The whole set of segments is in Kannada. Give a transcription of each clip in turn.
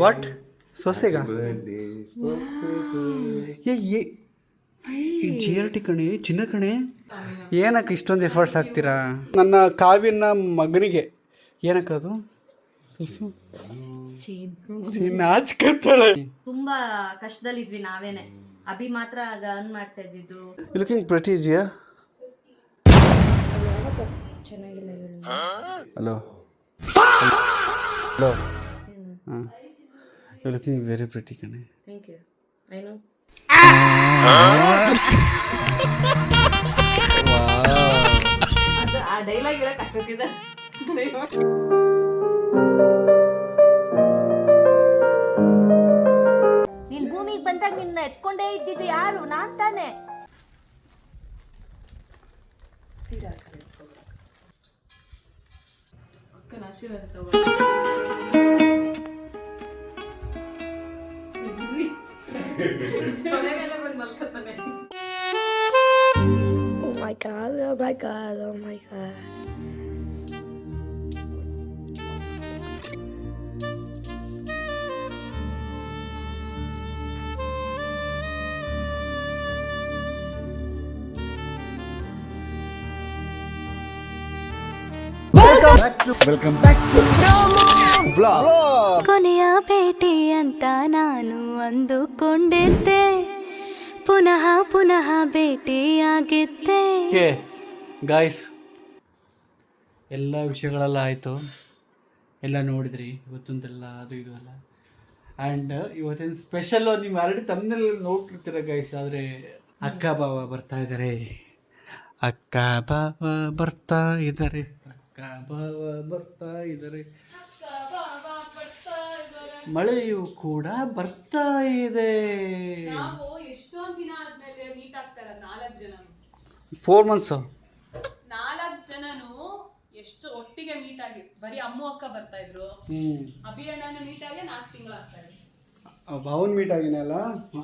ವಾಟ್ ಸೊಸೆಗ ಜಿ ಆರ್ ಟಿ ಕಣೆ ಚಿನ್ನ ಕಣೆ ಏನಕ್ಕೆ ಇಷ್ಟೊಂದು ಎಫರ್ಟ್ಸ್ ಹಾಕ್ತೀರಾ ನನ್ನ ಕಾವ್ಯನ ಮಗನಿಗೆ ಏನಕ್ಕದು ನಾಚ್ಕೊತಾಳೆ ತುಂಬಾ ಕಷ್ಟದಲ್ಲಿದ್ವಿ ನಾವೇನೆ ಅಭಿ ಮಾತ್ರ ಗನ್ ಮಾಡ್ತಾ ಇದ್ದಿದ್ದು ಲುಕಿಂಗ್ ಪ್ರೆಟಿ ಜಿಯಾ ಚೆನ್ನಾಗಿಲ್ಲ ಹಲೋ ಹಲೋ ಹಾಂ ಯು ಲುಕಿಂಗ್ ವೆರಿ ಪ್ರೆಟಿ ಕಣೆ ಥ್ಯಾಂಕ್ ಯು ಐ ನೋ ಅದು ಆ ಡೈಲಾಗ್ ಹೇಳಕ್ ಅಷ್ಟೊತ್ತಿದೆ ನೀನ್ ಭೂಮಿಗೆ ಬಂದಾಗ ನಿನ್ನ ಎತ್ಕೊಂಡೇ ಇದ್ದಿದ್ದು ಯಾರು ನಾನ್ ತಾನೆ ಅಕ್ಕನ ಆಶೀರ್ವಾದ Oh my god, oh my god, oh my god. Welcome back to vlog ಕೊನೆಯ ಭೇಟಿ ಅಂತ ನಾನು ಅಂದುಕೊಂಡಿದ್ದೆ ಪುನಃ ಪುನಃ ಭೇಟಿಯಾಗಿದ್ದೆ ಓಕೆ ಗಾಯ್ಸ್ ಎಲ್ಲ ವಿಷಯಗಳೆಲ್ಲ ಆಯಿತು ಎಲ್ಲ ನೋಡಿದ್ರಿ ಇವತ್ತೊಂದೆಲ್ಲ ಅದು ಇದು ಎಲ್ಲ ಆ್ಯಂಡ್ ಇವತ್ತಿನ ಸ್ಪೆಷಲ್ಲು ನೀವು ಆಲ್ರೆಡಿ ತಮ್ಮಲ್ಲಿ ನೋಡ್ತಿರ್ತೀರ ಗೈಸ್ ಆದರೆ ಅಕ್ಕ ಬಾವ ಬರ್ತಾ ಇದ್ದಾರೆ ಅಕ್ಕ ಬಾವ ಬರ್ತಾ ಇದ್ದಾರೆ ಅಕ್ಕ ಬಾವ ಬರ್ತಾ ಇದ್ದಾರೆ ಮಳೆಯು ಕೂಡ ಬರ್ತಾ ಇದೆ 4 months 4 ಜನನು ಎಷ್ಟು ಒಟ್ಟಿಗೆ ಮೀಟ್ ಆಗಿ ಬರೀ ಅಮ್ಮು ಅಕ್ಕ ಬರ್ತಾ ಇದ್ರು ಅಭಿ ಅಣ್ಣನ ಮೀಟ್ ಆಗಿ 4 ತಿಂಗಳು ಆಗ್ತಾರೆ ಭಾವನ್ ಮೀಟ್ ಆಗಿನಲ್ಲ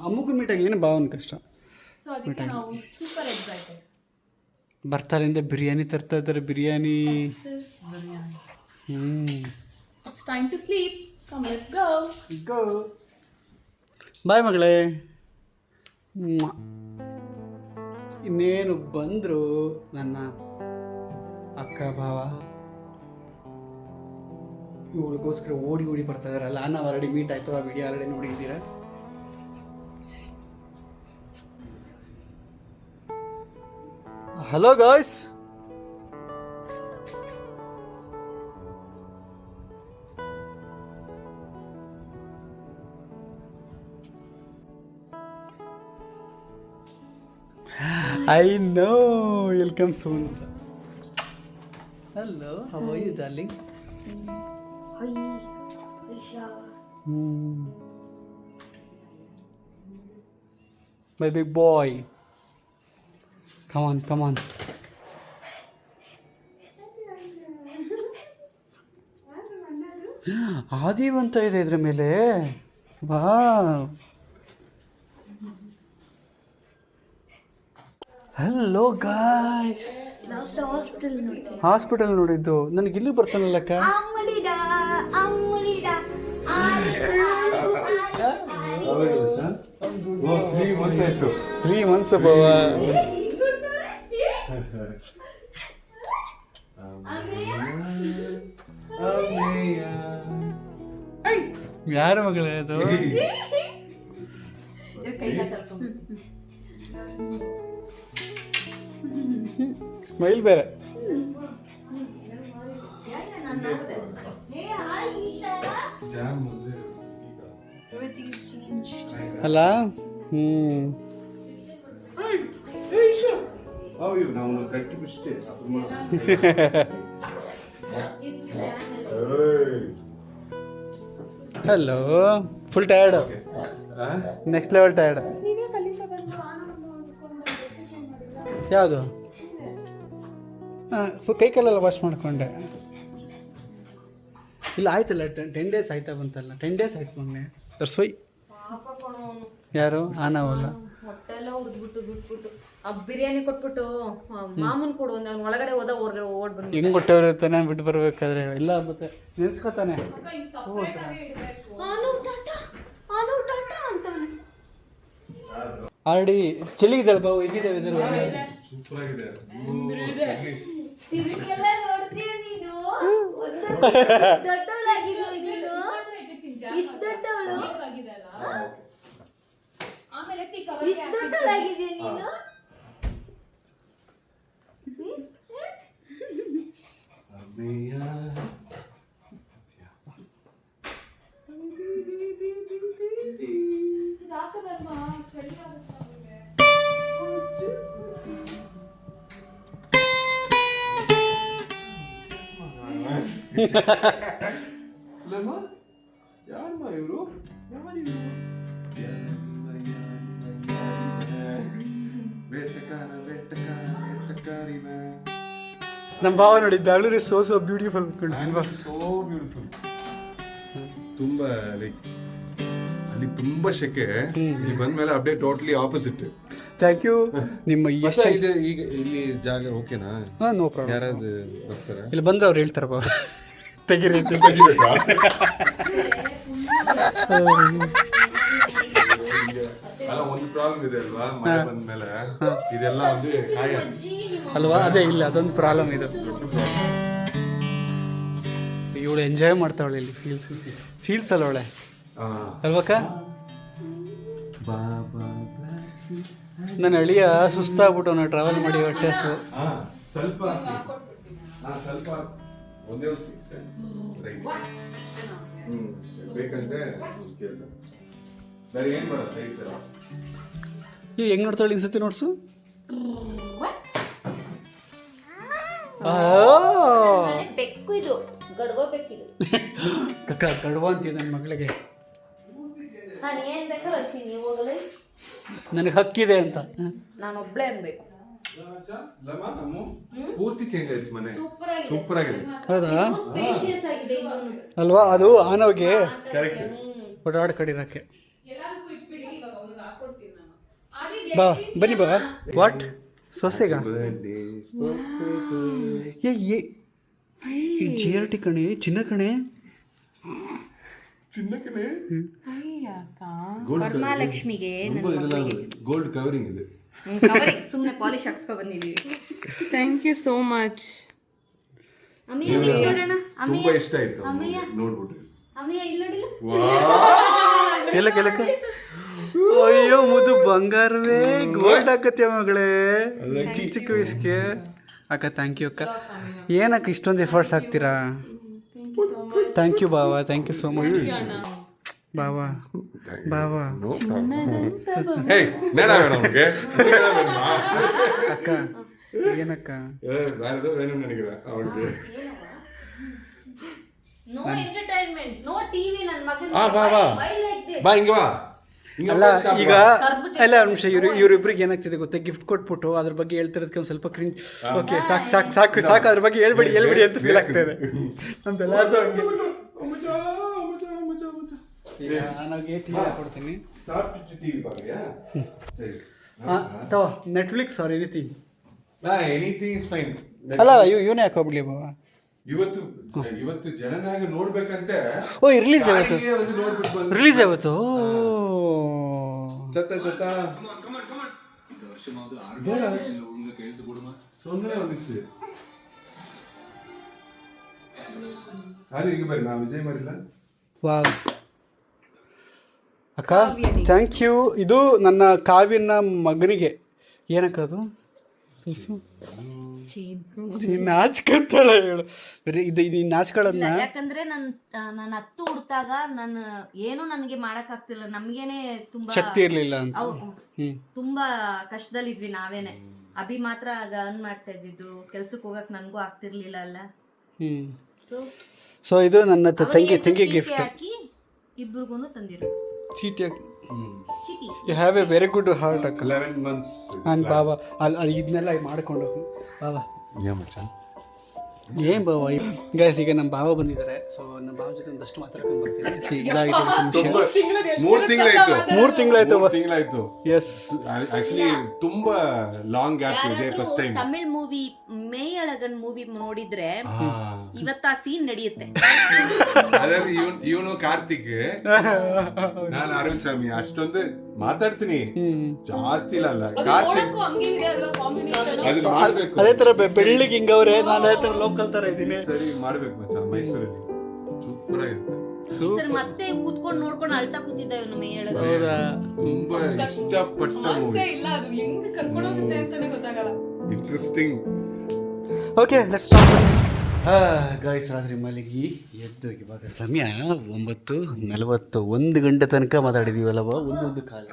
ಅಮ್ಮಗೂ ಮೀಟ್ ಆಗಿನ ಭಾವನ್ ಕಷ್ಟ ಸೊ ಅದಕ್ಕೆ ನಾವು ಸೂಪರ್ ಎಕ್ಸೈಟೆಡ್ ಬರ್ತಾರಿಂದ ಬಿರಿಯಾನಿ ತರ್ತಾ ಇದ್ದಾರೆ biryani it's time to sleep come let's go bye ಮಗಳೇ ಇನ್ನೇನು ಬಂದರು ನನ್ನ ಅಕ್ಕ ಭಾವ ಇವಳಿಗೋಸ್ಕರ ಓಡಿ ಓಡಿ ಬರ್ತಾ ಇದಾರಲ್ಲ ನಾವು ಆಲ್ರೆಡಿ ಮೀಟ್ ಆಯಿತು ಆ ವಿಡಿಯೋ ಆಲ್ರೆಡಿ ನೋಡಿದ್ದೀರಾ hello guys I know you'll come soon. Hello, how are you, darling? Hi, Aisha. My big boy. Come on, come on. ಆದಿವ್ ಅಂತ ಇದೆ ಇದ್ರ ಮೇಲೆ ವಾ ಹಲೋ ಗಾಯ್ಸ್ ಹಾಸ್ಪಿಟಲ್ ನೋಡಿದ್ದು ನನಗೆ ಇಲ್ಲಿ ಬರ್ತಾನಲ್ಲಕ್ಕ ತ್ರೀ ಮಂತ್ಸ್ ಬಾವ ಯಾರ ಮಗಳೇ ಅದು ಸ್ಮೈಲ್ ಬೇರೆ ಅಲ್ಲ hello full tired next level tired ಯಾವುದು ಕೈ ಕಾಲೆಲ್ಲ ವಾಶ್ ಮಾಡಿಕೊಂಡೆ ಇಲ್ಲ ಆಯ್ತಲ್ಲ 10 days ಆಯ್ತಾ ಬಂತಲ್ಲ 10 days ಆಯ್ತು ಮೊನ್ನೆ ತರ್ಸೋಯ್ ಯಾರು ನಾವಲ್ಲ ಹೊಟ್ಟೆಲ್ಲ ಉದ್ಬಿಟ್ಟು ಬಿಟ್ಬಿಟ್ಟು ಬಿರಿಯಾನಿ ಕೊಟ್ಬಿಟ್ಟು ಮಾಮೂನ್ ಕೊಡು ಒಂದು ಒಳಗಡೆ ಹೋದ ಓಡ್ ಬಂದು ಹೆಂಗ್ ಕೊಟ್ಟವ್ರು ತಾನೆ ಬಿಟ್ಟು ಬರ್ಬೇಕಾದ್ರೆ ಎಲ್ಲ ಮತ್ತೆ ನೆನ್ಸ್ಕೊತಾನೆ. ಆಲ್ರೆಡಿ ಚಳಿ ಇದೆ ಬಾವು, ಹೇಗಿದೆ ವೆದರ್? ಇದಕ್ಕೆಲ್ಲ ನೋಡ್ತೀಯ ನೀನು? ದೊಡ್ಡವಳಾಗಿರೋ ನೀನು, ಇಷ್ಟು ದೊಡ್ಡವಳು, ಇಷ್ಟು ದೊಡ್ಡವಳಾಗಿದೆಯಾ ನೀನು? ಯಾರಮ್ಮ ಇವರು? ನಮ್ಮ ಭಾವ ನೋಡಿ, Bangalore is so beautiful. So beautiful. ತುಂಬಾ ಲೈಕ್ ಅಲ್ಲಿ ತುಂಬಾ ಶೆಕೆ, ಇಲ್ಲಿ ಬಂದ್ಮೇಲೆ update totally opposite. Thank you. ನಿಮ್ಮ ಎಷ್ಟು ಈಗ ಇಲ್ಲಿ ಜಾಗ ಓಕೆನಾ? No problem. ಯಾರಾದ್ರು ಬರ್ತಾರಾ? ಇಲ್ಲಿ ಬಂದ್ರೆ ಅವ್ರು ಹೇಳ್ತಾರೆ ಬಾವ ತೆಗಿರಿ ಅಂತ. ಅಲ್ಲ, ಒಂದು ಪ್ರಾಬ್ಲಮ್ ಇದೆ ಅಲ್ವಾ, ಮಳೆ ಬಂದ್ಮೇಲೆ ಇದೆಲ್ಲ ಒಂದು ಕಾಯ ಅಲ್ವಾ? ಅದೇ ಇಲ್ಲ, ಅದೊಂದು ಪ್ರಾಬ್ಲಮ್ ಇದು. ಇವಳು ಎಂಜಾಯ್ ಮಾಡ್ತಾವಳೆ ಇಲ್ಲಿ, ಫೀಲ್ಸ್ ಅಲ್ಲ ಅವಳೆ ಅಲ್ವಕ್ಕ? ನನ್ನ ಅಳಿಯ ಸುಸ್ತಾಗ್ಬಿಟ್ಟು ಟ್ರಾವೆಲ್ ಮಾಡಿ ಹೊಟ್ಟೆ ಹಸು. ಸ್ವಲ್ಪ ಸ್ವಲ್ಪ ಒಂದೇ ರೈಸ್ ಬೇಕಂದ್ರೆ ಕೇಳ್ತಾರೆ. ಬೇರೆ ಏನ್ ಬೇಡ, ಸೈಡ್ಸ್ ಎಲ್ಲ. ಈಗ ಹೆಂಗ್ ನೋಡ್ತಾಳೆ ಇನ್ಸತಿ ನೋಡ್ಸು. ಬೆಕ್ಕು ಇದು, ಗಡ್ಗೋ ಬೆಕ್ಕಿದು. ಕಕ್ಕ ಕಡುವ ಅಂತೀವಿ ನನ್ನ ಮಗಳಿಗೆ. ನಾನು ಏನ್ ಬೇಕಾದ್ರೂ ಹಚ್ಚಿನಿ ಹೋಗಲಿ, ನನಗೆ ಹಕ್ಕಿದೆ ಅಂತ. ನಾನು ಒಬ್ಳೆ ಅನ್ಬೇಕು. ಪೂರ್ತಿ ಚೇಂಜ್ ಆಯ್ತು ಮನೆ, ಸೂಪರ್ ಸೂಪರ್ ಆಗಿದೆ. ಹೌದಾ? ಸ್ಪೇಷಿಯಸ್ ಆಗಿದೆ ಇನ್ನೊಂದು. ಅಲ್ವಾ? ಅದು ಆನೋಗೆ ಕರೆಕ್ಟ್. ಓಡಾಡ್ ಕಡಿರಕ್ಕೆ. ಎಲ್ಲರಿಗೂ ಇಟ್ಬಿಡಿ, ಇವಾಗ ಅವ್ರಿಗೆ ಹಾಕೊಡ್ತೀನಿ ನಾನು. ಬಾ ಬನ್ನಿ ಬಾ. ವಾಟ್ ಸೊಸೆಗ ಈ ಜಿ ಆರ್ ಟಿ ಕಣೆ, ಚಿನ್ನ ಕಣೆ, ಚಿನ್ನಕನೆ ವರಮಹಾಲಕ್ಷ್ಮಿಗೆ ಗೋಲ್ಡ್ ಕವರಿಂಗ್ ಇದೆ. ಕವರಿಂಗ್ ಸುಮ್ಮನೆ ಪಾಲಿಶ್ ಹಾಕ್ಸ್ಕೊ ಬಂದಿದ್ದೀವಿ. Thank you so much. ಅಮ್ಮಯ್ಯ ನೋಡೋಣ. ತುಂಬಾ ಇಷ್ಟ ಆಯ್ತು ನೋಡ್ಬಿಟ್ಟು. ಅಮ್ಮಯ್ಯ ಇಲ್ಲಿ ನೋಡಿಲ್ಲ. ಎಲ್ಲ ಕೆಲಕ. ಅಯ್ಯೋ ಮುದು ಬಂಗಾರವೇ, ಗೋಲ್ಡ್ ಹಾಕತ್ಯ ಮಗಳೇ, ಚಿಕ್ಕ ಚಿಕ್ಕ ವಯಸ್ಸಿಗೆ. ಅಕ್ಕ ಥ್ಯಾಂಕ್ ಯು ಅಕ್ಕ. ಏನಕ್ಕ ಇಷ್ಟೊಂದು ಎಫರ್ಟ್ಸ್ ಹಾಕ್ತೀರಾ? ಥ್ಯಾಂಕ್ ಯು ಬಾವಾ, ಥ್ಯಾಂಕ್ ಯು ಸೋ ಮಚ್ ಬಾವಾ. ಬಾವಾ ಅಕ್ಕ ಏನಕ್ಕ? No entertainment, no TV. ನನ್ನ ಮಗನ ಬಾ ಹಿಂಗೆ ಬಾ. ಅಲ್ಲ ಈಗ ಅಲ್ಲ ನಿಮಿಷ, ಇವ್ರಿಬ್ರಿಗೆ ಏನಾಗ್ತಿದೆ ಗೊತ್ತಾ, ಗಿಫ್ಟ್ ಕೊಟ್ಬಿಟ್ಟು ಅದ್ರ ಬಗ್ಗೆ ಹೇಳ್ತಿರೋದಕ್ಕೆ ಒಂದು ಸ್ವಲ್ಪ ಕ್ರಿಂಜ್. ಓಕೆ ಸಾಕು ಸಾಕು ಸಾಕು ಸಾಕು, ಅದ್ರ ಬಗ್ಗೆ ಹೇಳ್ಬೇಡಿ ಅಂತ ಫೀಲ್ ಆಗ್ತಾಯಿದೆ ನಮ್ದೆಲ್ಲರದು ಹಂಗೆ. ನನಗೆ ಟಿ ವಿ ಕೊಡ್ತೀನಿ. ತಗೋ Netflix or anything. Anything is fine. ಅಲ್ಲ ಇವನೇ ಹಾಕೋಬಿಡ್ಲಿ ಬಾವ. ಇವತ್ತು ಜನನಾಗ ನೋಡ್ಬೇಕಂತೆ. ಓ ರಿಲೀಸ್ ಯಾವತ್ತು? ರಿಲೀಸ್ ಯಾವತ್ತು? ಸೊನ್ನೆ ಒಂದಿச்சு ಅದು ಈಗ ಬರ್ರಿ, ನಾ ವಿಜಯ್ ಮರಿಲ್ಲ. ವಾವ್ ಅಕ್ಕ ಥ್ಯಾಂಕ್ ಯು. ಇದು ನನ್ನ ಕಾವ್ಯನ ಮಗನಿಗೆ. ಏನಕ್ಕದು? ನಾಚ್ಕೊತಾಳೆ ಹೇಳು. ಇದು ನೀನು ನಾಚ್ಕೊಳ್ಳೋದನ್ನ. ಯಾಕಂದ್ರೆ ನಾನು ಹತ್ತು ಹುಡ್ತಾಗ ನಾನು ಏನು ನನಗೆ ಮಾಡಕ್ ಆಗ್ತಿಲ್ಲ, ನಮ್ಗೇನೆ ತುಂಬಾ ಶಕ್ತಿ ಇರ್ಲಿಲ್ಲ ಅಂತ. ತುಂಬಾ ಕಷ್ಟದಲ್ಲಿದ್ವಿ ನಾವೇನೆ. ಅಭಿ ಮಾತ್ರ ಆಗ ಅರ್ನ್ ಮಾಡ್ತಾ ಇದ್ದಿದ್ದು, ಕೆಲ್ಸಕ್ಕೆ ಹೋಗಕ್ ನನಗೂ ಆಗ್ತಿರ್ಲಿಲ್ಲ ಅಲ್ಲ. ಸೊ ಇದು ನನ್ನ ತಂಗಿ ಗಿಫ್ಟ್. ಹಾಕಿ ಇಬ್ರಿಗೂ ತಂದಿರು ಚೀಟಿ ಹಾಕಿ. ಚೀಟಿ. You have a very good heart ಅಕ್ಕ. 11 months ಆ್ಯಂಡ್ ಬಾಬಾ ಅಲ್ಲಿ ಇದನ್ನೆಲ್ಲ ಮಾಡ್ಕೊಂಡು ಬಾಬಾ ಏನು ಬಾವ ಗೈಸ್, ಈಗ ನಮ್ಮ ಭಾವ ಬಂದಿದ್ದಾರೆ. ಸೊ ನಮ್ಮ ಭಾವ ಜೊತೆ ಒಂದಷ್ಟು ಮಾತಾಡ್ಕೊಂಡು ಬರ್ತೀನಿ. ಇದಾಗಿತ್ತು ವಿಷಯ. 3 ತಿಂಗಳಾಯ್ತು. 3 ತಿಂಗಳಾಯ್ತು. 3 ತಿಂಗಳಾಯ್ತು. ಎಸ್, ಆಕ್ಚುಲಿ ತುಂಬಾ ಲಾಂಗ್ ಗ್ಯಾಪ್ ಇದೆ. First time Tamil movie Meiyazhagan movie ನೋಡಿದ್ರೆ ಇವತ್ತ ಆ ಸೀನ್ ನಡೆಯುತ್ತೆ. ಅದಾದ್ರೆ ಇವನು ಕಾರ್ತಿಕ್, ನಾನು ಅರವಿಂದ್ ಸ್ವಾಮಿ. ಅಷ್ಟೊಂದು ಮಾತಾಡ್ತೀನಿ, ಜಾಸ್ತಿ ಇಲ್ಲ. ಕಾರ್ತಿಕ್ ಅದು ಮಾಡ್ಬೇಕು. ಅದೇ ಥರ ಬೆಳ್ಳಿಗೆ ಹಿಂಗವ್ರೆ, ನಾನು ಅದೇ ಥರ ಲೋಕಲ್ ಥರ ಇದ್ದೀನಿ. ಸರಿ ಮಾಡ್ಬೇಕು ಮಚ್ಚ, ಮೈಸೂರಲ್ಲಿ ಸೂಪರ್ ಆಗಿರುತ್ತೆ. ಮತ್ತೆ ಕುತ್ಕೊಂಡು ನೋಡ್ಕೊಂಡು ಅಳ್ತಾ ಕೂತಿದ್ದ ಇವನು ಮೇಯಳಗ. ಹೌದಾ? ತುಂಬಾ ಇಷ್ಟಪಟ್ಟ ಮೂವಿ. ಇಲ್ಲ, ಅದು ಹೆಂಗ್ ಕರ್ಕೊಂಡು ಹೋಗುತ್ತೆ ಅಂತಾನೆ ಗೊತ್ತಾಗಲ್ಲ. Interesting. Okay, let's start. Guys, ರಾತ್ರಿ ಮಲಗಿ ಎದ್ದು ಇವಾಗ ಸಮಯ 9:40. 1 ಗಂಟೆ ತನಕ ಮಾತಾಡಿದೀವಲ್ಲವ, ಒಂದು ಕಾಲ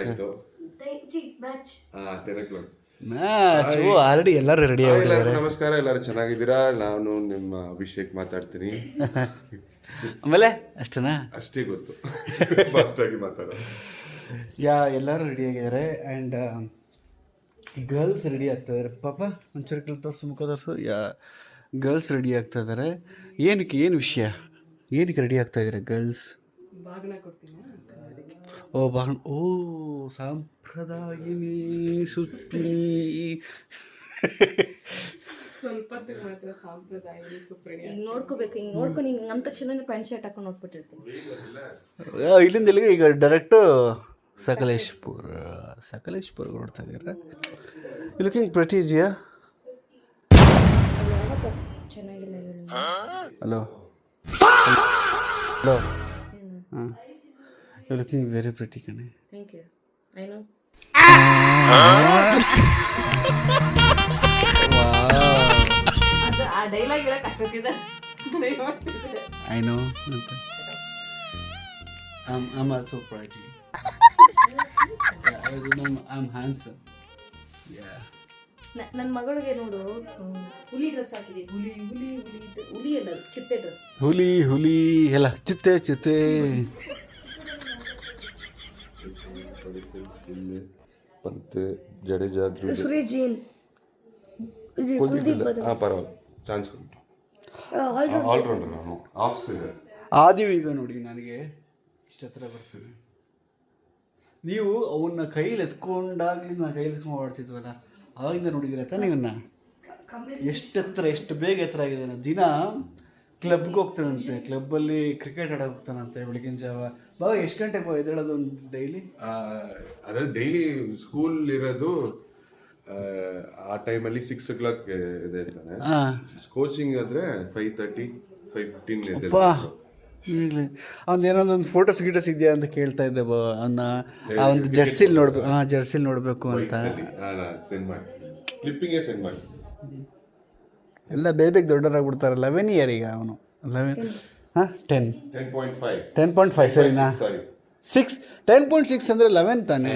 ಆಯ್ತು. 10 o'clock ಮ್ಯಾಚು ಆಲ್ರೆಡಿ ಎಲ್ಲರೂ ರೆಡಿ ಆಗಿದ್ದಾರೆ. ನಮಸ್ಕಾರ, ಎಲ್ಲರೂ ಚೆನ್ನಾಗಿದ್ದೀರಾ? ನಾನು ನಿಮ್ಮ ಅಭಿಷೇಕ್ ಮಾತಾಡ್ತೀನಿ. ಆಮೇಲೆ ಅಷ್ಟೇನಾ? ಅಷ್ಟೇ ಗೊತ್ತು. ಫಾಸ್ಟ್ ಆಗಿ ಮಾತಾಡೋ. ಎಲ್ಲರೂ ರೆಡಿ ಆಗಿದ್ದಾರೆ. ಆ್ಯಂಡ್ ಗರ್ಲ್ಸ್ ರೆಡಿ ಆಗ್ತಾ ಇದ್ದಾರೆ. ಪಾಪ ಒಂಚೂರು ತೋರಿಸು, ಮುಖ ತೋರಿಸು. ಗರ್ಲ್ಸ್ ರೆಡಿ ಆಗ್ತಾ ಇದ್ದಾರೆ. ಏನಕ್ಕೆ, ಏನು ವಿಷಯ, ಏನಕ್ಕೆ ರೆಡಿ ಆಗ್ತಾ ಇದ್ದಾರೆ ಗರ್ಲ್ಸ್? ಓ ಸಾಂಪ್ರದಾಯಿನಿ ಸುಪ್ಪಿನಿ. ಸ್ವಲ್ಪ ಮಾತ್ರ ಸಾಂಪ್ರದಾಯಿನಿ ಸುಪ್ರಿಣಿ. ಹಿಂಗ್ ನೋಡ್ಕೋಬೇಕು, ಹಿಂಗ್ ನೋಡ್ಕೊಂಡು ಹಿಂಗ್ ಅಂದ ತಕ್ಷಣ ಪ್ಯಾಂಟ್ ಶರ್ಟ್ ಹಾಕೊಂಡು ನೋಡ್ಬಿಟ್ಟಿರ್ತೀನಿ. ಇಲ್ಲಿಂದ ಇಲ್ಲಿಗೆ ಈಗ ಡೈರೆಕ್ಟು ಸಕಲೇಶ್ಪುರ ನೋಡ್ತಾ ಇದ್ದೀರಾ? Looking pretty Jiya. ಚೆನ್ನಾಗಿಲ್ಲ ಹೇಳು. Hello hello. ಹಾಂ, ಯು ಲುಕಿಂಗ್ ವೆರಿ ಪ್ರೆಟಿ ಕಣೆ. Thank you. I know. ಆ ಡೈಲಾಗ್ ಹೇಳಕ್ ಅಷ್ಟೊತ್ತಿದೆ. ಐ ನೋ ಅಂತ. I'm also pretty. I'm handsome. Yeah. ನನ್ನ ಮಗಳಿಗೆ ನೋಡು, ಹುಲಿ ಡ್ರೆಸ್ ಹಾಕಿದೆ. ಹುಲಿ ಅಲ್ಲ, ಚಿತ್ತೆ ಡ್ರೆಸ್. ಹುಲಿ ಎಲ್ಲ ಚಿತ್ತೆ. ಮತ್ತೆ ಜಡೇಜಾ ಸುರೇಜಿನ್ ಪರವಾಗಿಲ್ಲ, ಚಾನ್ಸ್ ಆಲ್ರೌಂಡರ್. Off spinner. ಆದಿವ್ ಈಗ ನೋಡಿ ನನಗೆ ಇಷ್ಟ ಹತ್ರ ಬರ್ತೀನಿ. ನೀವು ಅವನ್ನ ಕೈಲಿ ಎತ್ಕೊಂಡಾಗಲಿ ನಾನು ಕೈಲಿ ಎತ್ಕೊಂಡು ಓಡ್ತಿದ್ವಲ್ಲ, ಆವಾಗಿಂದ ನೋಡಿದ್ದೀರ ತಾನೆ ಇವನ್ನ ಎಷ್ಟು ಹತ್ರ, ಎಷ್ಟು ಬೇಗ ಎತ್ತರ ಆಗಿದ್ದಾನೆ. ದಿನ ಕ್ಲಬ್ಗೆ ಹೋಗ್ತಾನಂತೆ, ಕ್ಲಬ್ಬಲ್ಲಿ ಕ್ರಿಕೆಟ್ ಆಡೋಕೆ ಹೋಗ್ತಾನಂತೆ ಬೆಳಗಿನ ಜಾವ. ಬಾಬಾ ಎಷ್ಟು ಗಂಟೆಗೆ ಎದ್ದೇಳೋದು ಒಂದು ಡೈಲಿ? ಅದೇ ಡೈಲಿ ಸ್ಕೂಲ್ ಇರೋದು ಆ ಟೈಮಲ್ಲಿ 6 o'clock ಇದೆ ಅಂತಾನೆ. ಕೋಚಿಂಗ್ ಆದರೆ 5:30, 5:15 ಅವ್ನು ಏನಾದ್ರು ಒಂದು ಫೋಟೋಸ್ ಗೀಟೋಸ್ ಇದೆಯಾ ಅಂತ ಕೇಳ್ತಾ ಇದ್ದೆ. ಅವನ್ನ ಆ ಒಂದು ಜರ್ಸಿಲಿ ನೋಡ್ಬೇಕು, ಜರ್ಸಿಲಿ ನೋಡಬೇಕು ಅಂತ. ಸೆಂಡ್ ಮಾಡ್ತೀನಿ, ಕ್ಲಿಪ್ಪಿಂಗೇ ಸೆಂಡ್ ಮಾಡ್ತೀನಿ. ಎಲ್ಲ ಬೇಬಿಗೆ ದೊಡ್ಡವರಾಗ್ಬಿಡ್ತಾರೆ. 11 ಇಯರ್ ಈಗ ಅವನು. 10.5 ಸರಿನಾ? 10.6 ಅಂದರೆ 11 ತಾನೆ.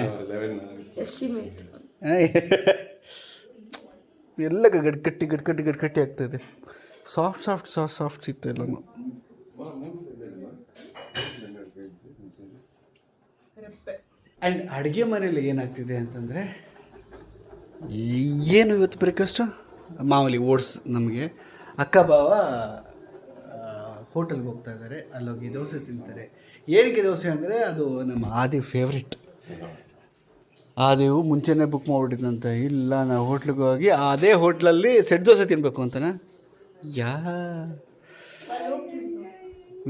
ಎಲ್ಲ ಗಟ್ಟಿ ಆಗ್ತಾಯಿದೆ. ಸಾಫ್ಟ್ ಸಿಗ್ತಾ ಎಲ್ಲನೂ. ಆ್ಯಂಡ್ ಅಡುಗೆ ಮನೆಯಲ್ಲಿ ಏನಾಗ್ತಿದೆ ಅಂತಂದರೆ, ಏನು ಇವತ್ತು ಬ್ರೇಕ್ಫಾಸ್ಟು ಮಾಮೂಲಿ ಓಟ್ಸ್. ನಮಗೆ ಅಕ್ಕ ಭಾವ ಹೋಟೆಲ್ಗೆ ಹೋಗ್ತಾ ಇದ್ದಾರೆ, ಅಲ್ಲೋಗಿ ದೋಸೆ ತಿಂತಾರೆ. ಏನಕ್ಕೆ ದೋಸೆ ಅಂದರೆ ಅದು ನಮ್ಮ ಆದಿ ಫೇವ್ರೆಟ್. ಆದಿವು ಮುಂಚೆನೇ ಬುಕ್ ಮಾಡಿಬಿಟ್ಟಿದ್ದಂತೆ. ಇಲ್ಲ, ನಾವು ಹೋಟ್ಲಿಗೆ ಹೋಗಿ ಅದೇ ಹೋಟ್ಲಲ್ಲಿ ಸೆಟ್ ದೋಸೆ ತಿನ್ನಬೇಕು ಅಂತನಾ?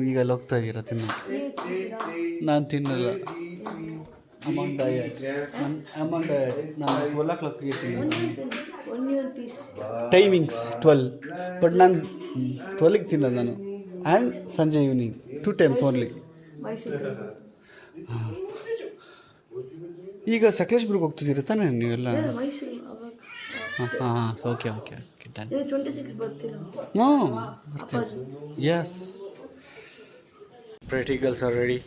ಈಗ ಅಲ್ಲಿ ಹೋಗ್ತಾ ಇದ್ದೀರಾ ತಿನ್ನೋಕ್ಕೆ? ನಾನು ತಿನ್ನಲ್ಲ. ಅಮೌಂಟ್ ಡಯಟ್ ನಾನು 12 o'clockಗೆ ಟೈಮಿಂಗ್ಸ್ 12. ಬಟ್ ನಾನು 12ಗೆ ತಿನ್ನೋದು ನಾನು. ಆ್ಯಂಡ್ ಸಂಜೆ ಈವ್ನಿಂಗ್ 2 times ಓನ್ಲಿ. ಈಗ ಸಕಲೇಶ್ಪುರಕ್ಕೆ ಹೋಗ್ತಿದ್ದೀರ ತಾನೇ ನೀವೆಲ್ಲ? ಹಾಂ, ಓಕೆ ಡನ್. 26 ಬರ್ತೀರಾ? ನೋ, ಬರ್ತೀನಿ. Yes, pretty girls are ready.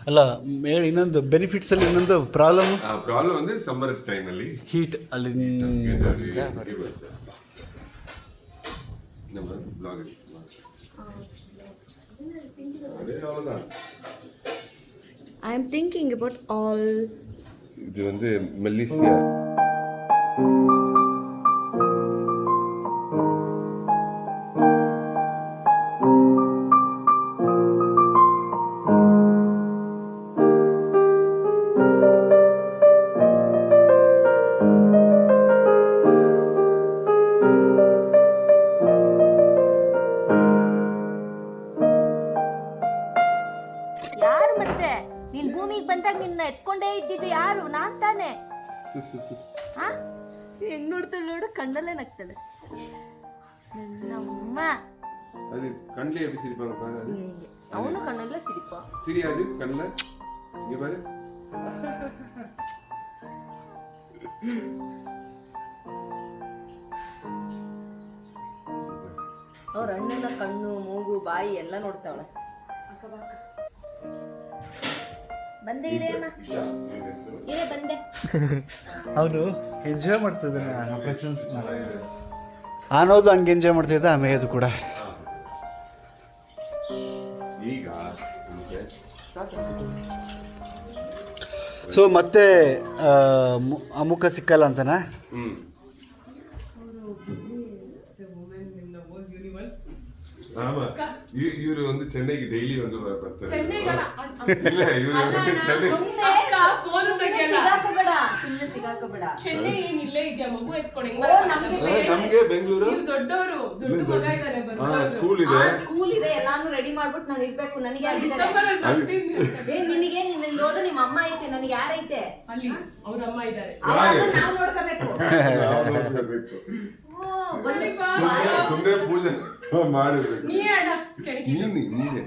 ಅಲ್ಲ, ಇನ್ನೊಂದು ಬೆನಿಫಿಟ್ಸಲ್ಲಿ ಇನ್ನೊಂದು ಪ್ರಾಬ್ಲಮ್ ಅಂದರೆ ಸಮ್ಮರ್ ಟೈಮಲ್ಲಿ ಹೀಟ್ ಅಲ್ಲಿ I am thinking about all. இது வந்து மெல்லிசியா. ಯಾರು ಮತ್ತೆ ನೀನ್ ಭೂಮಿಗೆ ಬಂದಾಗ ನಿನ್ನ ಎತ್ಕೊಂಡೇ ಇದ್ದಿದ್ದು ಯಾರು? ನಾನ್ ತಾನೆ. ಹೆಂಗ್ ನೋಡ್ತಾಳೆ ನೋಡು, ಕಣ್ಣಲ್ಲೇ ನಗ್ತಾಳೆ ನನ್ನಮ್ಮ. அது கண்ணிலே எப்படி சிரிப்பாங்க? ಅವನು ಕಣ್ಣಲ್ಲೇ ಸಿರಿಪ. சிரி அது கண்ணில இங்க பாரு. ಅವ್ರ ಅಣ್ಣನ ಕಣ್ಣು ಮೂಗು ಬಾಯಿ ಎಲ್ಲ ನೋಡ್ತಾವಳೆ. ಬಂದೆ ಇದೆ ಅಮ್ಮ, ಇದೆ ಬಂದೆ. ಅವನು ಎಂಜಾಯ್ ಮಾಡ್ತಿದ್ದಾನೆ ಆ ಪ್ರೆಸೆನ್ಸ್ನ. ಅನ್ನೋದು ಹಂಗೆ ಎಂಜಾಯ್ ಮಾಡ್ತಿದ್ದ ಆಮೇಲೆ ಅದು ಕೂಡ. ಈಗ ಸೊ ಮತ್ತೆ ಅಮುಖ ಸಿಕ್ಕಲ್ಲ ಅಂತನಾ? ஆமா இவரு வந்து சென்னைக்கு டெய்லி வந்து ಬರ್ತಾರೆ. ಚೆನ್ನೈಗಲ್ಲ ಇಲ್ಲ ಇವರು ಚೆನ್ನೈ ಅಕ್ಕ ಫೋನ್ ತೆಗೆಯಲ್ಲ. ಸುಮ್ಮನೆ ಸಿಗಾಕಬೇಡ. ಚೆನ್ನೈ ಏನ್ ಇಲ್ಲೇ ಇದೆಯಾ? ಮಗು ಎತ್ಕೊಂಡು ಹೆಂಗ್ ನಮ್ಗೆ ಬೆಂಗಳೂರು ನೀವು ದೊಡ್ಡವರು, ದೊಡ್ಡ ಮಗ ಇದ್ದಾರೆ ಬರ್ಬೋದು. ಸ್ಕೂಲ್ ಇದೆ, ಸ್ಕೂಲ್ ಇದೆ, ಎಲ್ಲಾನು ರೆಡಿ ಮಾಡ್ಬಿಟ್ಟು ನಾನು ಇರ್ಬೇಕು. ನನಗೆ ಡಿಸೆಂಬರ್ ಅಲ್ಲಿ ಬರ್ತೀನಿ. ನಿನಗೆ ನಿನ್ನ ನೋಡು, ನಿಮ್ಮ ಅಮ್ಮ ಐತೆ, ನನಗೆ ಯಾರೈತೆ ಅಲ್ಲಿ ಅವ್ರ ಅಮ್ಮ ಇದ್ದಾರೆ. ನಾವು ನೋಡ್ಕೋಬೇಕು. ಸುಮ್ಮನೆ ಪೂಜೆ ಮಾಡಿರ್ಬೇಕು. ನೀ ಅಣ್ಣ ಕೆಳಗೆ ನೀನೆ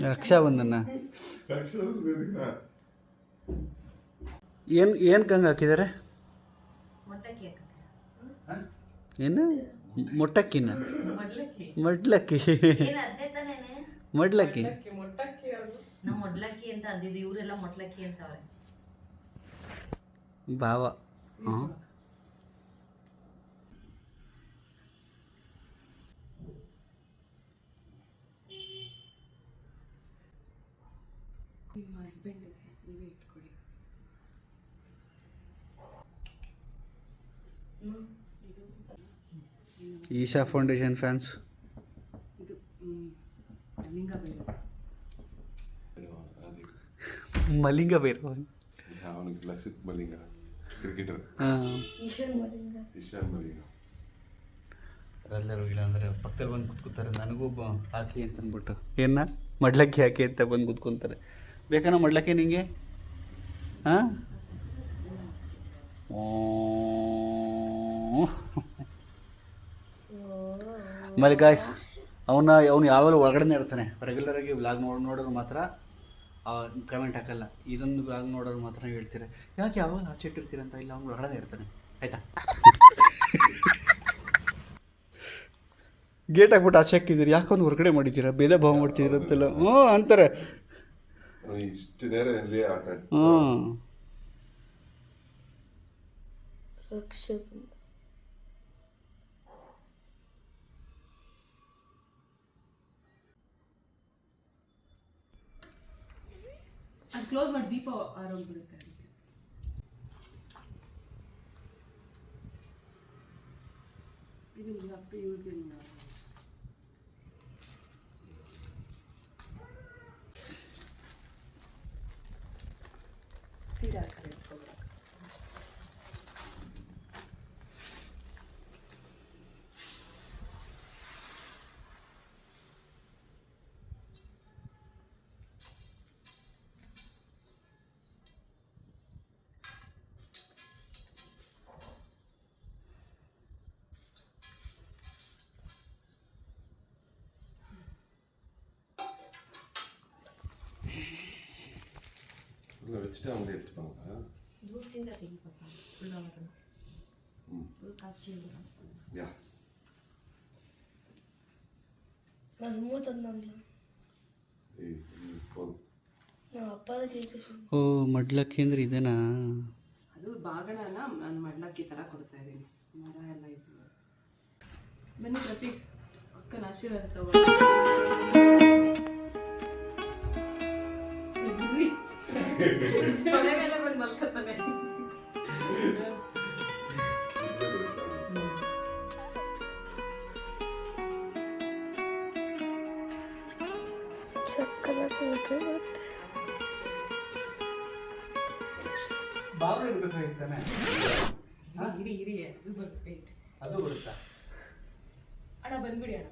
ರಕ್ಷಾಬಂಧನ ಏನು ಕಂಗೆ ಹಾಕಿದ್ದಾರೆ? ಏನು ಮೊಟ್ಟಕ್ಕಿನ? ಮಡ್ಲಕ್ಕಿ ಮಡ್ಲಕ್ಕಿ ನಮ್ಮ ಮೊಡ್ಲಕ್ಕಿ ಅಂತ ಅಂದಿದ್ದು, ಇವರೆಲ್ಲ ಮೊಟ್ಲಕ್ಕಿ ಅಂತವ್ರೆ. ಭಾವ. ಹಾಂ ನಿಮ್ಮ ಹಸ್ಬೆಂಡ್ ನೀವೇ ಇಟ್ಕೊಳ್ಳಿ. ಈಶಾ ಫೌಂಡೇಶನ್ ಫ್ಯಾನ್ಸ್. ಇದು ಲಿಂಗ ಬೇರೆ ಮಲಿಂಗ ಬೇರೆ ಅವನಿಗೆ Lasith Malinga cricketer Ishan Malinga. Ishan Malinga. ಎಲ್ಲರೂ ಇಲ್ಲ ಅಂದರೆ ಪಕ್ಕದಲ್ಲಿ ಬಂದು ಕುತ್ಕೋತಾರೆ. ನನಗೂ ಹಾಕಿ ಅಂತ ಅಂದ್ಬಿಟ್ಟು ಏನ ಮಡ್ಲಕ್ಕಿ ಹಾಕಿ ಅಂತ ಬಂದು ಕುತ್ಕೊತಾರೆ. ಬೇಕಾನ ಮಡ್ಲಕ್ಕಿ ನಿಂಗೆ? ಹಾಂ ಆಮೇಲೆ ಗಾಯ್ಸ್ ಅವನು ಯಾವಾಗಲೂ ಒಳಗಡೆ ಇರ್ತಾನೆ. ರೆಗ್ಯುಲರಾಗಿ ವ್ಲಾಗ್ ನೋಡೋರು ಮಾತ್ರ ಕಮೆಂಟ್ ಹಾಕಲ್ಲ. ಇದೊಂದು ವ್ಲಾಗ್ ನೋಡೋರು ಮಾತ್ರ ನೀವು ಹೇಳ್ತೀರ ಯಾಕೆ ಯಾವಾಗ ಆಚೆ ಇಟ್ಟಿರ್ತೀರ ಅಂತ. ಇಲ್ಲ ಅವ್ನು ಒಳಗಡೆ ಇರ್ತಾನೆ, ಆಯಿತಾ? ಗೇಟ್ ಹಾಕ್ಬಿಟ್ಟು ಆಚೆ ಹಾಕಿದ್ದೀರಿ, ಯಾಕೆ ಅವ್ನು ಹೊರಗಡೆ ಮಾಡಿದ್ದೀರಾ, ಭೇದ ಭಾವ ಮಾಡ್ತಿದ್ದೀರ ಅಂತೆಲ್ಲ ಹ್ಞೂ ಅಂತಾರೆ. ಇಷ್ಟು ನೇರ ಎಲ್ಲಿ ಆಟ ಹ್ಞೂ Rakshabandhan. ಅದು ಕ್ಲೋಸ್ ಮಾಡಿ ದೀಪ ಆರೋಗ್ಬಿಡುತ್ತೆ. ಇದು you have to use in ಸೀರೆ ಹಾಕಿ ಇಟ್ಕೊಬೇಕು. வச்சுட்டு அவங்க எடுத்துப்பாங்க. தூரத்தின் தெரியப்பா ஃபுல்லாக வரணும். Yeah. Was moet dat dan? Hey, phone. Nou, appa ಕೇಳಿಸಿ. ಓ ಮಡ್ಲಕ್ಕಿ ಅಂದ್ರೆ ಇದೇನಾ? ಅದು ಬಾಗಣನ ನಾನು ಮಡ್ಲಕ್ಕಿ ಥರ ಕೊಡ್ತಾ ಇದ್ದೀನಿ. ಮರ ಎಲ್ಲ ಇದು. ಬನ್ನಿ ಪ್ರತೀಕ್, ಅಕ್ಕನ ಆಶೀರ್ವಾದ ತಗೋ. ತೊಡೆ ಮೇಲೆ ಬಂದು ಮಲ್ಕೊತಾನೆ. ಸಕ್ಕದಾಗಿ ಬರುತ್ತೆ. ಬಾವು ಇರ್ಬೇಕಾಗಿತ್ತಾನೆ. ಇರಿ ಅದು ವೇಟ್. ಅದು ಬರುತ್ತಾ? ಅಣ್ಣ ಬಂದ್ಬಿಡಿ ಅಣ್ಣ.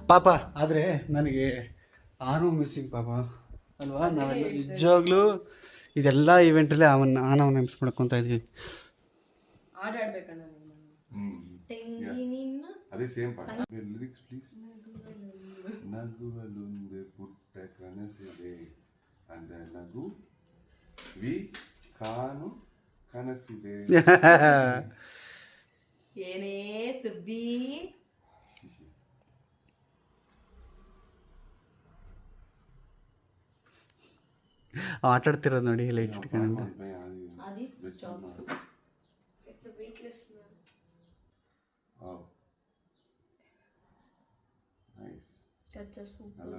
ಪಾಪ ಆದರೆ ನನಗೆ ಆನೋ ಮಿಸ್ಸಿಂಗ್ ಪಾಪ ಅಲ್ವಾ? ನಾವೆಲ್ಲ ನಿಜವಾಗ್ಲೂ ಇದೆಲ್ಲ ಇವೆಂಟಲ್ಲಿ ಆನವನ್ನ ಮಿಸ್ ಮಾಡ್ಕೊತಾ ಇದ್ವಿ. ಆಡಾಡ್ಬೇಕಣ್ಣ ತೆಂಗಿನಿನ್ನ ಅದೇ ಸೇಮ್ ಪಾಠ. Lyrics please. ನಗುವಲೊಂದು ಪುಟ್ಟ ಕನಸಿದೆ, ಅಂದ ನಗು ವಿ ಕಾನು ಕನಸಿದೆ. ಏನೇ ಸುಬ್ಬಿ ಆಟಾಡ್ತಿರೋದು ನೋಡಿ ಲೈಟ್ ಇಟ್ಕೊಂಡು. ಆದಿ stop. It's a weightless man. Oh. Nice. That's a super. ಅಲ್ಲ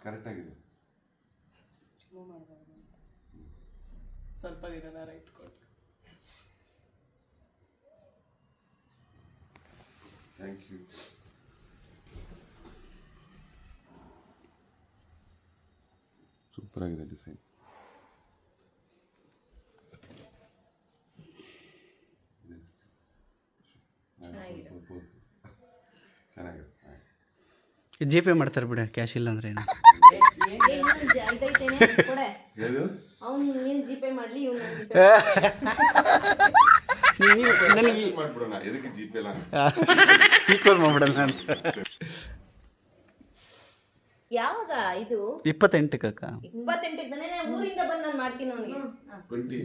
ಕರೆಕ್ಟ್ ಆಗಿದೆ. ಸ್ವಲ್ಪ ದಿನ ರೈಟ್ ಕೊಟ್ಟು. Thank you. ಸೂಪರ್ ಆಗಿದೆ ಡಿಸೈನ್. ಚೆನ್ನಾಗಿದೆ. ಜಿ ಪೇ ಮಾಡ್ತಾರೆ ಬಿಡ, ಕ್ಯಾಶ್ ಇಲ್ಲ ಅಂದ್ರೆ ಏನು? ಇದೈತೇನೆ ಕೊಡೆ. ಯಾವುದು? ಅವ್ನು ನೀನು ಜಿ ಪೇ ಮಾಡಲಿ, ಇವ್ನು ನನಗೆ ಮಾಡ್ಬಿಡೋಣ. ಎದಕ್ಕೆ ಜಿ ಪೇ ಎಲ್ಲ ಈಕ್ವಲ್ ಮಾಡ್ಬಿಡೋಣ ಅಂತ. ಯಾವಾಗ ಇದು 28ಕ್ಕೆ ಅಕ್ಕ. 28ಕ್ಕೆ ತಾನೇ ಊರಿಂದ ಬಂದು ನಾನು ಮಾಡ್ತೀನಿ ಅವನಿಗೆ. 20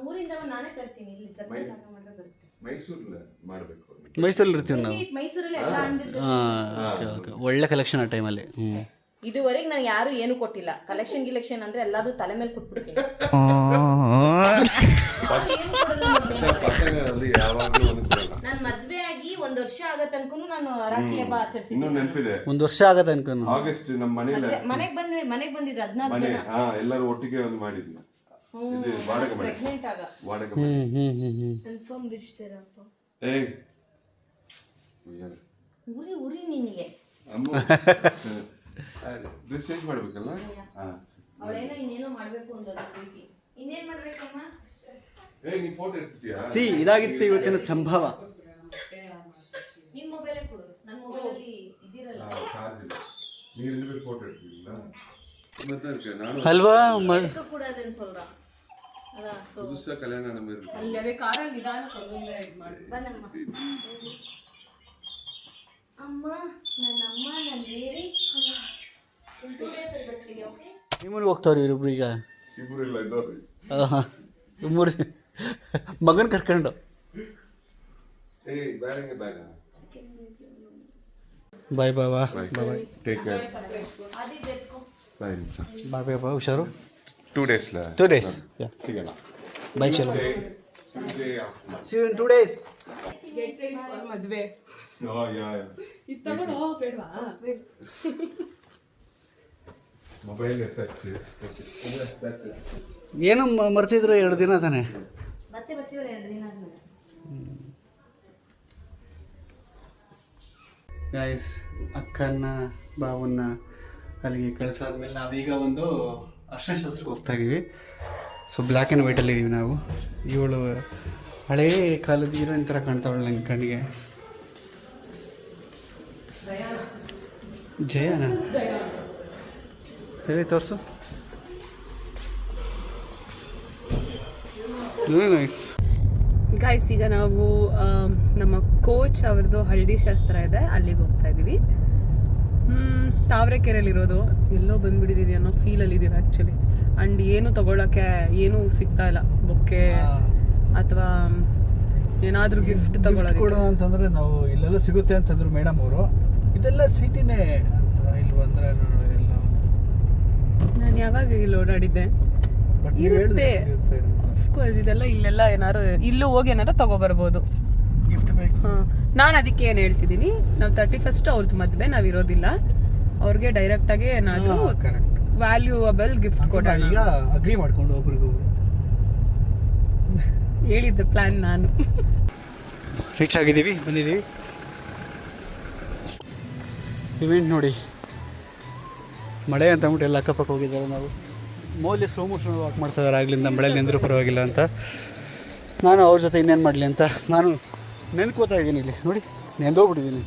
ಊರಿಂದ ಬಂದು ನಾನೇ ತರ್ತೀನಿ. ಇಲ್ಲಿ ಸಪ್ರೇಟ್ ಆಗಿ ಮಾಡಿದ್ರೆ ಬರುತ್ತೆ. ಮೈಸೂರಲ್ಲಿ ಮಾಡಬೇಕು. ಮೈಸೂರಲ್ಲಿ ಇರ್ತೀವಿ ನಾವು. ಮೈಸೂರಲ್ಲಿ ಎಲ್ಲ ಹಣ್ಣಿರ್ತದೆ. ಓಕೆ ಓಕೆ, ಒಳ್ಳೆ ಕಲೆಕ್ಷನ್ ಆ ಟೈಮಲ್ಲಿ. ಇದುವರೆಗೆ ನನಗೆ ಯಾರು ಏನು ಕೊಟ್ಟಿಲ್ಲ. ಗಿಲೆಕ್ಷನ್ ಅಂದ್ರೆ ಎಲ್ಲಾದ್ರೂ ತಲೆ ಮೇಲೆ ಕೊಟ್ಬಿಡ್ತೀನಿ. ಪಸಂಗರಲ್ಲಿ ಯಾವಾಗಲೂ ಒಂದು ಕೊಡಲ್ಲ. ನಾನು ಮದ್ವೆ ಆಗಿ 1 ವರ್ಷ ಆಗತ್ತೆ ಅನ್ಕೊಂಡು ನಾನು ರಾಖಿ ಹಬ್ಬ ಇನ್ನೂ ಆಚರಿಸಿದ್ದೀನಿ. ನೆನಪಿದೆ, 1 ವರ್ಷ ಆಗತ್ತೆ ಅನ್ಕೊಂಡು. ಆಗಸ್ಟ್ ನಮ್ಮ ಮನೇಲಿ ಮನೆಗೆ ಬಂದಿದ್ರು 14 ಮನೆ ಜನ. ಎಲ್ಲರೂ ಒಟ್ಟಿಗೆ ಒಂದು ಮಾಡಿದ್ವಿ. ಇದು ವಾಡಗೆ ಮನೆ. ಪ್ರೆಗ್ನೆಂಟ್ ಆಗ ವಾಡಗೆ ಮನೆ. Confirm ಬಿಡ್ತೀರಪ್ಪ. ಏಯ್ ಉರಿ ನಿನಗೆ. ಅಮ್ಮ ಡ್ರೆಸ್ ಚೇಂಜ್ ಮಾಡ್ಬೇಕಲ್ಲ. ಅವಳೇನೋ ಇನ್ನೇನೋ ಮಾಡ್ಬೇಕು ಅಂದೋದು ಪ್ರೀತಿ. ಇನ್ನೇನ್ ಮಾಡ್ಬೇಕಮ್ಮ? ನೀ ಫೋಟೋ ಇರ್ತೀಯಾ? ಇದಾಗಿತ್ತು ಇವತ್ತಿನ ಸಂಭವ. ನಿಮ್ ಮೊಬೈಲೇ ಕೊಡು, ನನ್ನ ಮೊಬೈಲಲ್ಲಿ ಇದಿರಲ್ಲ. ಚಾರ್ಜ್ ಇಲ್ಲ. ನೀರು ಇರ್ಬೇಕು, ಫೋಟೋ ಇರ್ತಿಲ್ಲ ಮತ್ತೆ ಅದಕ್ಕೆ ನಾನು ಅಲ್ವಾ? ಕೂಡಾದೇನು சொல்றா. ಅದ ಪುದುಸ ಕಲ್ಯಾಣ ನಂಬರ್ ಅಲ್ಲಿ ಅದೇ ಕಾರಲ್ಲಿ ನಿಧಾನ ತೊಗೊಂಡೆ ಇದು ಮಾಡಿ. ಬನ್ನಮ್ಮ. ಅಮ್ಮ ನನ್ನಮ್ಮ ನನ್ನ ಬೇರೆ 2 days ಅಲ್ಲಿ ಬರ್ತೀನಿ. ಓಕೆ, ನಿಮ್ಮೂರಿಗೆ ಹೋಗ್ತಾವ್ರಿ ಇವರಿಬ್ರು ಈಗ. ಇಬ್ಬರು ಇಲ್ಲ ಇದ್ದವ್ರು. ಮೂರು ಮಗನ್ ಕರ್ಕೊಂಡು. ಬ್ಯಾಗ್ ಬಾಯ್ ಬಾಬಾ. Bye take care. ಆದಿ ಎತ್ಕೋ. ಬಾಯ್. ಬಾಯ್ ಬಾಬಾ, ಹುಷಾರು. 2 days 2 days. ಸಿಗೋಣ. ಬಾಯ್ ಚಲೋ. See you in 2 days. Get ready for ಮದ್ವೆ. ಯಾ ಇದು ತಗೊಂಡು ಬೇಡವಾ? Mobile touch. ಏನು ಮರ್ತಿದ್ರೆ 2 ದಿನ ತಾನೆ. ಮತ್ತೆ ಬರ್ತೀವಲ್ಲ 2 ದಿನ ಆದ್ಮೇಲೆ. ಗೈಸ್, ಅಕ್ಕನ ಬಾವನ್ನ ಅಲ್ಲಿಗೆ ಕಳಿಸಾದ್ಮೇಲೆ ನಾವೀಗ ಒಂದು ಅರ್ಶಿನ ಶಾಸ್ತ್ರಕ್ಕೆ ಹೋಗ್ತಾ ಇದ್ದೀವಿ. ಸೊ ಬ್ಲ್ಯಾಕ್ ಆ್ಯಂಡ್ ವೈಟಲ್ಲಿ ಇದ್ದೀವಿ ನಾವು. ಇವಳು ಹಳೇ ಕಾಲದ ಹೀರೋಯಿನ್ ಥರ ಕಾಣ್ತಾವಳು ನನ್ನ ಕಣ್ಣಿಗೆ. ಜಯನಾ ಎಲ್ಲಿ ತೋರಿಸು. ನೈಸ್. ಗಾಯ್ಸ್, ಈಗ ನಾವು ನಮ್ಮ ಕೋಚ್ ಅವ್ರದ್ದು ಹಳದಿ ಶಾಸ್ತ್ರ ಇದೆ, ಅಲ್ಲಿಗೆ ಹೋಗ್ತಾ ಇದ್ದೀವಿ. ತಾವರೆಕೆರೆಯಲ್ಲಿರೋದು, ಎಲ್ಲೋ ಬಂದ್ಬಿಟ್ಟಿದ್ದೀವಿ ಅನ್ನೋ ಫೀಲಲ್ಲಿ ಇದ್ದೀವಿ ಆ್ಯಕ್ಚುಲಿ. ಆ್ಯಂಡ್ ಏನು ತೊಗೊಳಕ್ಕೆ ಏನೂ ಸಿಗ್ತಾ ಇಲ್ಲ, ಬೊಕ್ಕೆ ಅಥವಾ ಏನಾದರೂ ಗಿಫ್ಟ್ ತಗೊಳ್ಳೋದು ಕೊಡೋಣ ಅಂತಂದರೆ ನಾವು ಇಲ್ಲೆಲ್ಲ ಸಿಗುತ್ತೆ ಅಂತಂದ್ರು ಮೇಡಮ್ ಅವರು. ಇದೆಲ್ಲ ಸಿಟಿನೇ ಅಂತ ಇಲ್ಲಿ ಬಂದರೆ ಎಲ್ಲ ನಾನು ಯಾವಾಗ ಇಲ್ಲಿ ಓಡಾಡಿದ್ದೆ ಇರುತ್ತೆ. ಅಫ್ಕೋರ್ಸ್ ಇದೆಲ್ಲ ಇಲ್ಲೆಲ್ಲ ಏನಾದ್ರು ಇಲ್ಲೂ ಹೋಗಿ ಏನಾದ್ರು ತಗೊಬರ್ಬೋದು. ಗಿಫ್ಟ್ ಬೇಕು. ಹಾಂ, ನಾನು ಅದಕ್ಕೆ ಏನು ಹೇಳ್ತಿದ್ದೀನಿ, ನಾವು 31 ಅವ್ರದ್ದು ಮದುವೆ, ನಾವು ಇರೋದಿಲ್ಲ, ಅವ್ರಿಗೆ ಡೈರೆಕ್ಟಾಗಿ ಏನಾದರೂ ವ್ಯಾಲ್ಯೂಯಬಲ್ ಗಿಫ್ಟ್ ಕೊಡೋಣ. ಈಗ ಅಗ್ರಿ ಮಾಡ್ಕೊಂಡು ಒಬ್ರಿಗೂ ಹೇಳಿದ್ದೆ ಪ್ಲ್ಯಾನ್ ನಾನು. ರೀಚ್ ಆಗಿದ್ದೀವಿ, ಬಂದಿದ್ದೀವಿ. ಇವೆಂಟ್ ನೋಡಿ, ಮಳೆ ಅಂತ ಅಂದ್ಬಿಟ್ಟು ಎಲ್ಲ ಅಕ್ಕಪಕ್ಕ ಹೋಗಿದ್ದಾರೆ. ನಾವು ಮೌಲ್ಯ ಸ್ಲೋ ಮೋಷನ್ ವಾಕ್ ಮಾಡ್ತಾ ಇದ್ದಾರೆ ಆಗ್ಲಿಂದ, ಮಳೆಯಲ್ಲಿ ನೆಂದರೂ ಪರವಾಗಿಲ್ಲ ಅಂತ. ನಾನು ಅವ್ರ ಜೊತೆ ಇನ್ನೇನು ಮಾಡಲಿ ಅಂತ ನಾನು ನೆನ್ಕೋತಾ ಇದ್ದೀನಿ. ಇಲ್ಲಿ ನೋಡಿ, ನೆಂದೋಗ್ಬಿಟ್ಟಿದ್ದೀನಿ.